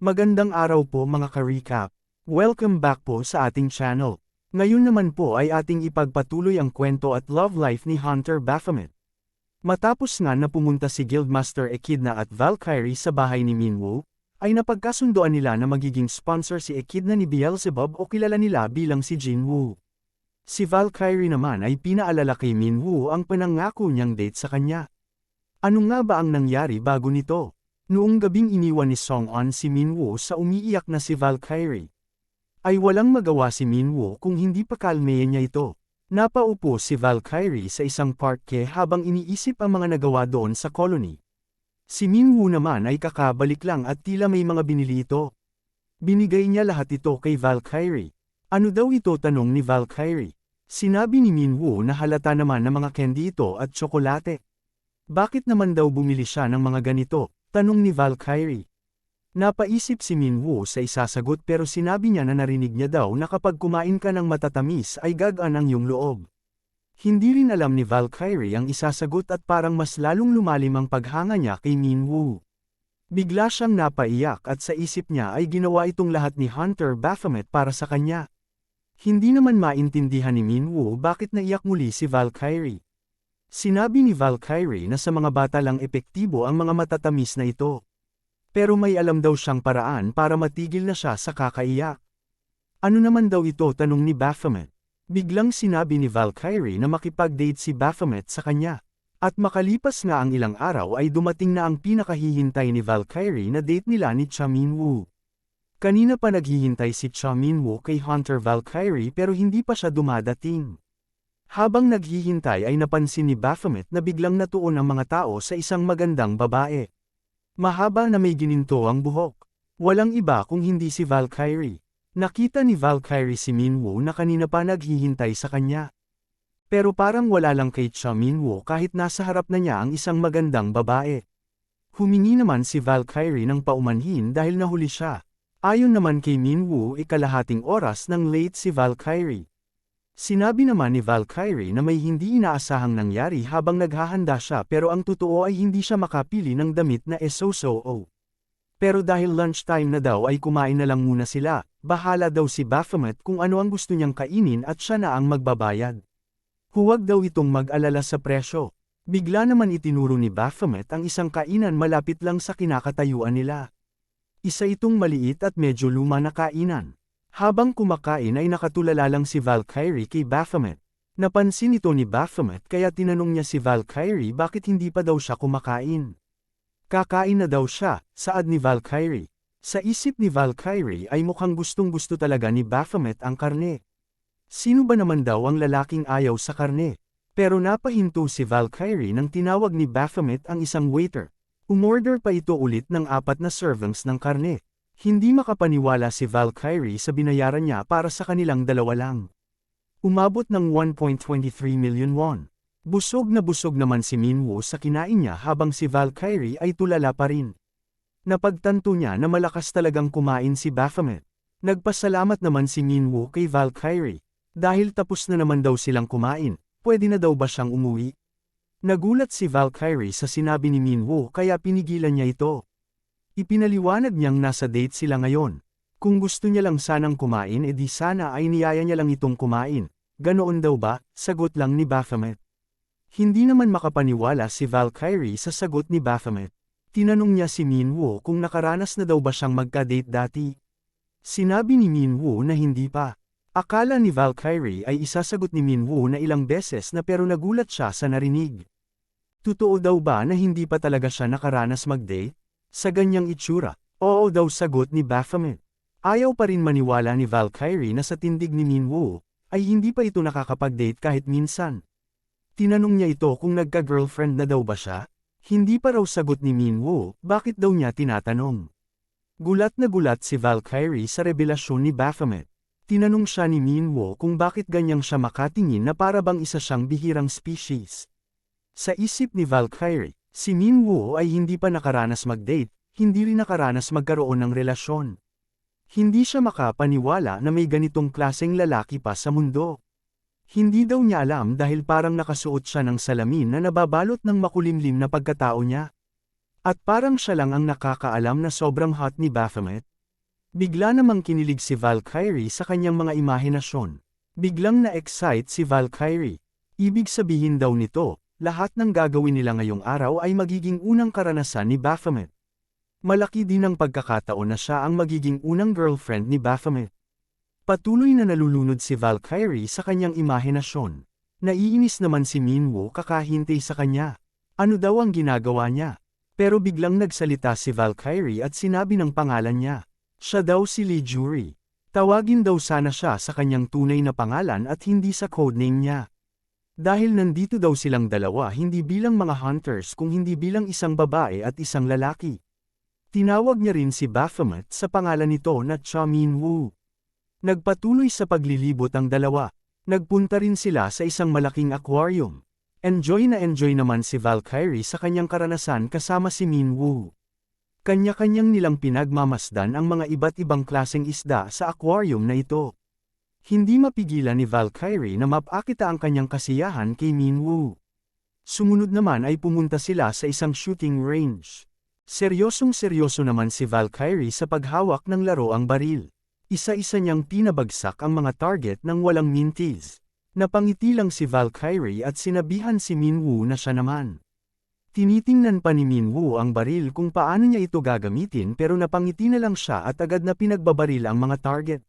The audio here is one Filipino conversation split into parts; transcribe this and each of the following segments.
Magandang araw po mga ka-recap. Welcome back po sa ating channel. Ngayon naman po ay ating ipagpatuloy ang kwento at love life ni Hunter Baphomet. Matapos nga na pumunta si Guildmaster Echidna at Valkyrie sa bahay ni Minwoo, ay napagkasundoan nila na magiging sponsor si Echidna ni Beelzebub o kilala nila bilang si Jinwoo. Si Valkyrie naman ay pinaalala kay Minwoo ang pinangako niyang date sa kanya. Ano nga ba ang nangyari bago nito? Noong gabing iniwan ni Song-on si Minwoo sa umiiyak na si Valkyrie. Ay walang magawa si Minwoo kung hindi pakalmehin niya ito. Napaupo si Valkyrie sa isang parke habang iniisip ang mga nagawa doon sa colony. Si Minwoo naman ay kakabalik lang at tila may mga binili ito. Binigay niya lahat ito kay Valkyrie. Ano daw ito, tanong ni Valkyrie. Sinabi ni Minwoo na halata naman ng mga candy ito at tsokolate. Bakit naman daw bumili siya ng mga ganito? Tanong ni Valkyrie. Napaisip si Minwoo sa isasagot pero sinabi niya na narinig niya daw na kapag kumain ka ng matatamis ay gagaan ang iyong loob. Hindi rin alam ni Valkyrie ang isasagot at parang mas lalong lumalim ang paghanga niya kay Minwoo. Bigla siyang napaiyak at sa isip niya ay ginawa itong lahat ni Hunter Baphomet para sa kanya. Hindi naman maintindihan ni Minwoo bakit naiyak muli si Valkyrie. Sinabi ni Valkyrie na sa mga bata lang epektibo ang mga matatamis na ito. Pero may alam daw siyang paraan para matigil na siya sa kakaiyak. Ano naman daw ito, tanong ni Baphomet. Biglang sinabi ni Valkyrie na makipag-date si Baphomet sa kanya. At makalipas nga ang ilang araw ay dumating na ang pinakahihintay ni Valkyrie na date nila ni Cha Minwoo. Kanina pa naghihintay si Cha Minwoo kay Hunter Valkyrie pero hindi pa siya dumadating. Habang naghihintay ay napansin ni Baphomet na biglang natuon ang mga tao sa isang magandang babae. Mahaba na may gininto ang buhok. Walang iba kung hindi si Valkyrie. Nakita ni Valkyrie si Minwoo na kanina pa naghihintay sa kanya. Pero parang wala lang kay Cha Minwoo kahit nasa harap na niya ang isang magandang babae. Humingi naman si Valkyrie ng paumanhin dahil nahuli siya. Ayon naman kay Minwoo, ikalahating oras nang late si Valkyrie. Sinabi naman ni Valkyrie na may hindi inaasahang nangyari habang naghahanda siya pero ang totoo ay hindi siya makapili ng damit na SOSO. Pero dahil lunchtime na daw ay kumain na lang muna sila, bahala daw si Baphomet kung ano ang gusto niyang kainin at siya na ang magbabayad. Huwag daw itong mag-alala sa presyo. Bigla naman itinuro ni Baphomet ang isang kainan malapit lang sa kinakatayuan nila. Isa itong maliit at medyo luma na kainan. Habang kumakain ay nakatulala lang si Valkyrie kay Baphomet. Napansin ito ni Baphomet kaya tinanong niya si Valkyrie bakit hindi pa daw siya kumakain. Kakain na daw siya, saad ni Valkyrie. Sa isip ni Valkyrie ay mukhang gustong-gusto talaga ni Baphomet ang karne. Sino ba naman daw ang lalaking ayaw sa karne? Pero napahinto si Valkyrie nang tinawag ni Baphomet ang isang waiter. Umorder pa ito ulit ng 4 na servings ng karne. Hindi makapaniwala si Valkyrie sa binayaran niya para sa kanilang dalawa lang. Umabot ng 1.23 million won. Busog naman si Minwoo sa kinain niya habang si Valkyrie ay tulala pa rin. Napagtanto niya na malakas talagang kumain si Baphomet. Nagpasalamat naman si Minwoo kay Valkyrie. Dahil tapos na naman daw silang kumain, pwede na daw ba siyang umuwi? Nagulat si Valkyrie sa sinabi ni Minwoo kaya pinigilan niya ito. Ipinaliwanag niyang nasa date sila ngayon. Kung gusto niya lang sanang kumain edi sana ay niyaya niya lang itong kumain. Ganoon daw ba? Sagot lang ni Baphomet. Hindi naman makapaniwala si Valkyrie sa sagot ni Baphomet. Tinanong niya si Minwoo kung nakaranas na daw ba siyang magka-date dati. Sinabi ni Minwoo na hindi pa. Akala ni Valkyrie ay isasagot ni Minwoo na ilang beses na pero nagulat siya sa narinig. Totoo daw ba na hindi pa talaga siya nakaranas mag-date? Sa ganyang itsura, oo daw sagot ni Baphomet. Ayaw pa rin maniwala ni Valkyrie na sa tindig ni Minwoo, ay hindi pa ito nakakapag-date kahit minsan. Tinanong niya ito kung nagka-girlfriend na daw ba siya? Hindi pa raw sagot ni Minwoo, bakit daw niya tinatanong? Gulat na gulat si Valkyrie sa revelasyon ni Baphomet. Tinanong siya ni Minwoo kung bakit ganyang siya makatingin na para bang isa siyang bihirang species. Sa isip ni Valkyrie, si Minwoo ay hindi pa nakaranas mag-date, hindi rin nakaranas magkaroon ng relasyon. Hindi siya makapaniwala na may ganitong klaseng lalaki pa sa mundo. Hindi daw niya alam dahil parang nakasuot siya ng salamin na nababalot ng makulimlim na pagkatao niya. At parang siya lang ang nakakaalam na sobrang hot ni Baphomet. Bigla namang kinilig si Valkyrie sa kanyang mga imahinasyon. Biglang na-excite si Valkyrie. Ibig sabihin daw nito, lahat ng gagawin nila ngayong araw ay magiging unang karanasan ni Baphomet. Malaki din ang pagkakataon na siya ang magiging unang girlfriend ni Baphomet. Patuloy na nalulunod si Valkyrie sa kanyang imahinasyon. Naiinis naman si Minwoo kakahintay sa kanya. Ano daw ang ginagawa niya? Pero biglang nagsalita si Valkyrie at sinabi ng pangalan niya. Siya daw si Lee Jury. Tawagin daw sana siya sa kanyang tunay na pangalan at hindi sa codename niya. Dahil nandito daw silang dalawa hindi bilang mga hunters kung hindi bilang isang babae at isang lalaki. Tinawag niya rin si Baphomet sa pangalan nito na Cha Minwoo. Nagpatuloy sa paglilibot ang dalawa. Nagpunta rin sila sa isang malaking aquarium. Enjoy naman si Valkyrie sa kanyang karanasan kasama si Minwoo. Kanya-kanyang nilang pinagmamasdan ang mga iba't ibang klaseng isda sa aquarium na ito. Hindi mapigilan ni Valkyrie na mapakita ang kanyang kasiyahan kay Minwoo. Sumunod naman ay pumunta sila sa isang shooting range. Seryosong-seryoso naman si Valkyrie sa paghawak ng laroang baril. Isa-isa niyang pinabagsak ang mga target ng walang mintis. Napangiti lang si Valkyrie at sinabihan si Minwoo na siya naman. Tinitingnan pa ni Minwoo ang baril kung paano niya ito gagamitin pero napangiti na lang siya at agad na pinagbabaril ang mga target.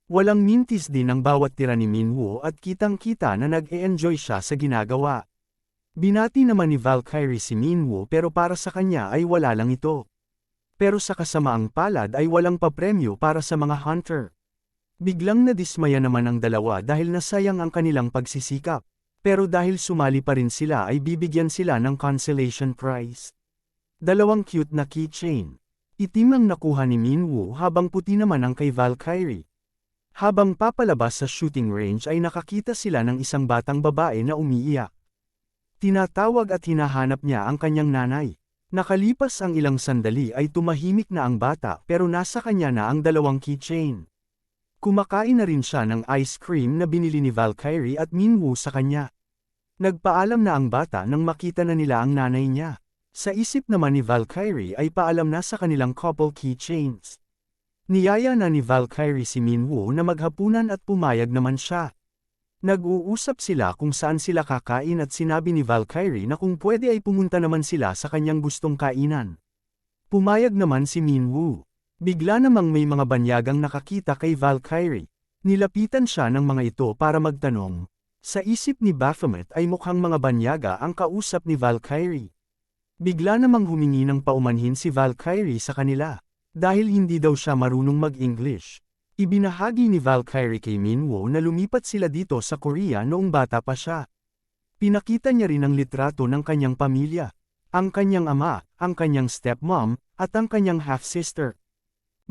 Walang mintis din ang bawat tira ni Minwoo at kitang-kita na nag-e-enjoy siya sa ginagawa. Binati naman ni Valkyrie si Minwoo pero para sa kanya ay wala lang ito. Pero sa kasamaang palad ay walang papremyo para sa mga hunter. Biglang nadismaya naman ang dalawa dahil nasayang ang kanilang pagsisikap. Pero dahil sumali pa rin sila ay bibigyan sila ng consolation prize. Dalawang cute na keychain. Itim ang nakuha ni Minwoo habang puti naman ang kay Valkyrie. Habang papalabas sa shooting range ay nakakita sila ng isang batang babae na umiiyak. Tinatawag at hinahanap niya ang kanyang nanay. Nakalipas ang ilang sandali ay tumahimik na ang bata pero nasa kanya na ang dalawang keychain. Kumakain na rin siya ng ice cream na binili ni Valkyrie at Minwoo sa kanya. Nagpaalam na ang bata nang makita na nila ang nanay niya. Sa isip naman ni Valkyrie ay paalam na sa kanilang couple keychains. Niyaya na ni Valkyrie si Minwoo na maghapunan at pumayag naman siya. Nag-uusap sila kung saan sila kakain at sinabi ni Valkyrie na kung pwede ay pumunta naman sila sa kanyang gustong kainan. Pumayag naman si Minwoo. Bigla namang may mga banyagang nakakita kay Valkyrie. Nilapitan siya ng mga ito para magtanong. Sa isip ni Baphomet ay mukhang mga banyaga ang kausap ni Valkyrie. Bigla namang humingi ng paumanhin si Valkyrie sa kanila. Dahil hindi daw siya marunong mag-English. Ibinahagi ni Valkyrie kay Minwoo na lumipat sila dito sa Korea noong bata pa siya. Pinakita niya rin ang litrato ng kanyang pamilya. Ang kanyang ama, ang kanyang stepmom, at ang kanyang half-sister.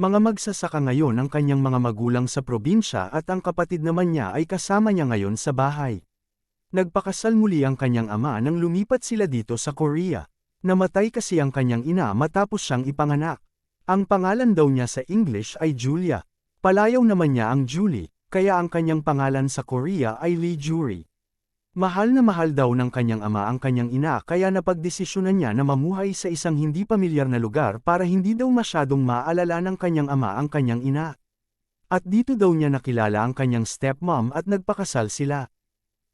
Mga magsasaka ngayon ang kanyang mga magulang sa probinsya at ang kapatid naman niya ay kasama niya ngayon sa bahay. Nagpakasal muli ang kanyang ama nang lumipat sila dito sa Korea. Namatay kasi ang kanyang ina matapos siyang ipanganak. Ang pangalan daw niya sa English ay Julia. Palayaw naman niya ang Julie, kaya ang kanyang pangalan sa Korea ay Lee Jury. Mahal na mahal daw ng kanyang ama ang kanyang ina kaya napagdesisyonan niya na mamuhay sa isang hindi pamilyar na lugar para hindi daw masyadong maalala ng kanyang ama ang kanyang ina. At dito daw niya nakilala ang kanyang stepmom at nagpakasal sila.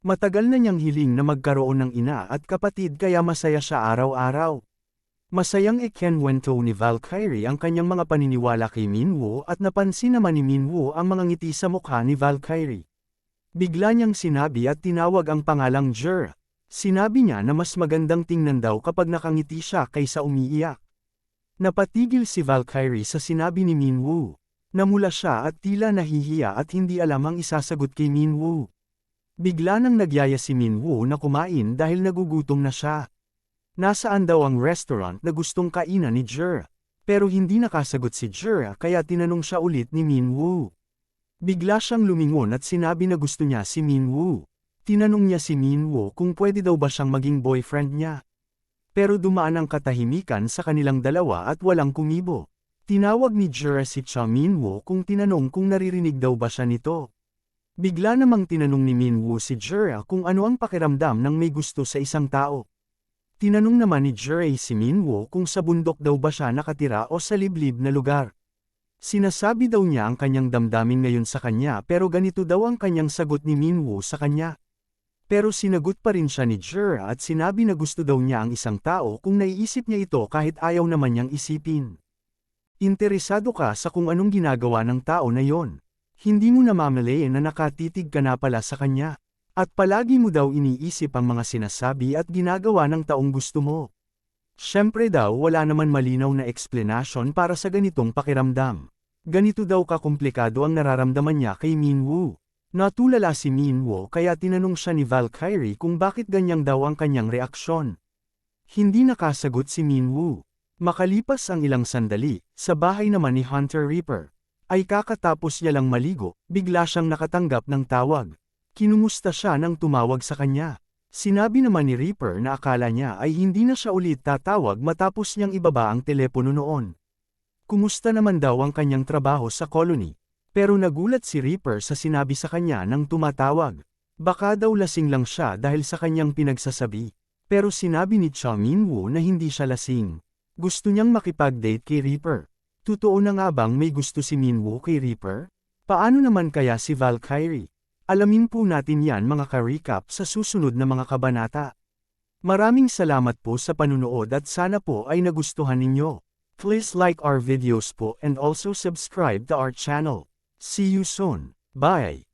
Matagal na niyang hiling na magkaroon ng ina at kapatid kaya masaya siya araw-araw. Masayang ikinwento ni Valkyrie ang kanyang mga paniniwala kay Minwoo at napansin naman ni Minwoo ang mga ngiti sa mukha ni Valkyrie. Bigla niyang sinabi at tinawag ang pangalang Jur. Sinabi niya na mas magandang tingnan daw kapag nakangiti siya kaysa umiiyak. Napatigil si Valkyrie sa sinabi ni Minwoo. Namula siya at tila nahihiya at hindi alam ang isasagot kay Minwoo. Bigla nang nagyaya si Minwoo na kumain dahil nagugutom na siya. Nasaan daw ang restaurant na gustong kainan ni Jur? Pero hindi nakasagot si Jur kaya tinanong siya ulit ni Minwoo. Bigla siyang lumingon at sinabi na gusto niya si Minwoo. Tinanong niya si Minwoo kung pwede daw ba siyang maging boyfriend niya. Pero dumaan ang katahimikan sa kanilang dalawa at walang kumibo. Tinawag ni Jur si Cha Minwoo kung tinanong kung naririnig daw ba siya nito. Bigla namang tinanong ni Minwoo si Jur kung ano ang pakiramdam ng may gusto sa isang tao. Tinanong naman ni Jur si Minwoo kung sa bundok daw ba siya nakatira o sa liblib na lugar. Sinasabi daw niya ang kanyang damdamin ngayon sa kanya pero ganito daw ang kanyang sagot ni Minwoo sa kanya. Pero sinagot pa rin siya ni Jura at sinabi na gusto daw niya ang isang tao kung naiisip niya ito kahit ayaw naman niyang isipin. Interesado ka sa kung anong ginagawa ng tao na yon. Hindi mo namamalayan na nakatitig ka na pala sa kanya. At palagi mo daw iniisip ang mga sinasabi at ginagawa ng taong gusto mo. Siyempre daw wala naman malinaw na eksplanasyon para sa ganitong pakiramdam. Ganito daw kakomplikado ang nararamdaman niya kay Minwoo. Natulala si Minwoo kaya tinanong siya ni Valkyrie kung bakit ganyang daw ang kanyang reaksyon. Hindi nakasagot si Minwoo. Makalipas ang ilang sandali, sa bahay naman ni Hunter Reaper, ay kakatapos niya lang maligo, bigla siyang nakatanggap ng tawag. Kinumusta siya nang tumawag sa kanya. Sinabi naman ni Reaper na akala niya ay hindi na siya ulit tatawag matapos niyang ibaba ang telepono noon. Kumusta naman daw ang kanyang trabaho sa colony? Pero nagulat si Reaper sa sinabi sa kanya nang tumatawag. Baka daw lasing lang siya dahil sa kanyang pinagsasabi. Pero sinabi ni Cha Minwoo na hindi siya lasing. Gusto niyang makipag-date kay Reaper. Totoo na nga bang may gusto si Minwoo kay Reaper? Paano naman kaya si Valkyrie? Alamin po natin yan mga ka-recap sa susunod na mga kabanata. Maraming salamat po sa panunood at sana po ay nagustuhan ninyo. Please like our videos po and also subscribe to our channel. See you soon. Bye!